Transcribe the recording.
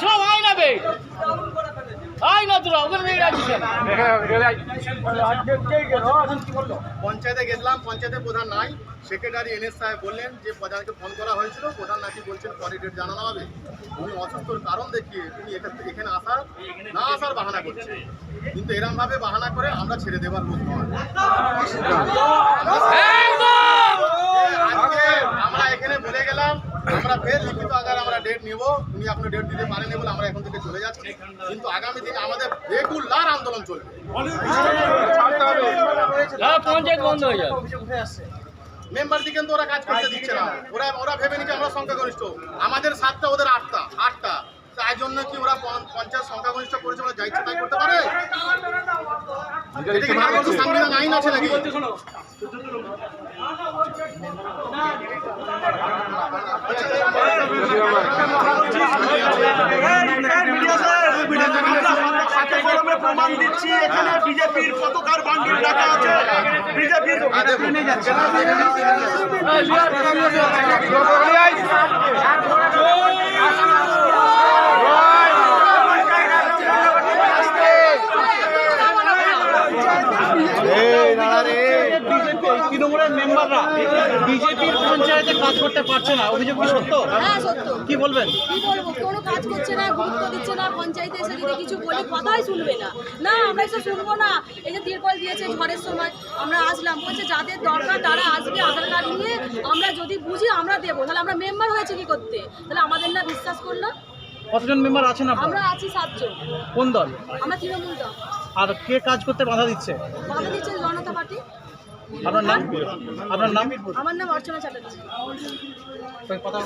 সব আয় না বে আয় না তোরা ওখানে পঞ্চায়েতে গেছিলাম, পঞ্চায়েতের প্রধান নাই, সেক্রেটারি এনএস সাহেব বললেন যে প্রধানকে ফোন করা হয়েছিল, প্রধান নাকি বলছেন পরে ডেট জানানো হবে। উনি অসুস্থর কারণ দেখিয়ে তিনি এখানে আসার বাহানা করছে, কিন্তু এরকম ভাবে বাহানা করে আমরা ছেড়ে দেবার লোক নয়। আজকে আমরা এখানে বলে গেলাম আমরা ফের লিখিত আকারে আমরা ডেট নেব, উনি আপনার ডেট দিতে পারেনি বলে আমরা এখন থেকে চলে যাচ্ছি, কিন্তু আগামী দিনে আমাদের রেগুলার আন্দোলন চলবে। পঞ্চায়েত বন্ধ হয়ে যাবে। মেম্বার দিকে তো ওরা কাজ করতে দিচ্ছে না, ওরা ভেবে নিচ্ছে আমরা সংখ্যাগরিষ্ঠ, আমাদের 7টা ওদের 8টা, তাই জন্য কি ওরা পঞ্চায়েত সংখ্যাগরিষ্ঠ করেছে ওরা যাইছে তাই করতে পারে? সংবিধান আইন আছে নাকি? প্রমাণ দিচ্ছি, এখানে বিজেপির পতাকার বান্ডিল রাখা আছে, বিজেপির তৃণমূলের মেম্বাররা বিজেপির পঞ্চায়েতে কাজ করতে পারছে না, অভিযোগ কি সত্য? হ্যাঁ সত্য। কি বলবেন? কি বলবো, কোনো কাজ করছে না, গুরুত্ব দিচ্ছে না, পঞ্চায়েতে এসে যদি কিছু বলি কথাই শুনবে না। না আমরা এসে শুনবো না। এই যে তিরপল দিয়েছে ঝড়ের সময়, আমরা আসলাম, বলছে যাদের দরকার তারা আসবে আধার কার্ড নিয়ে, আমরা যদি বুঝি আমরা দেবো। তাহলে আমরা মেম্বার হয়েছে কি করতে? তাহলে আমাদের না বিশ্বাস করলো। কতজন মেম্বার আছেন আপনারা? আমরা আছি 7 জন। কোন দল? আমরা তৃণমূল দল। আর কে কাজ করতে বাধা দিচ্ছে? বাধা দিচ্ছে জনতা পার্টি। আপনার নাম? আপনার নাম? আমার নাম অর্চনা চ্যাটার্জি। কথা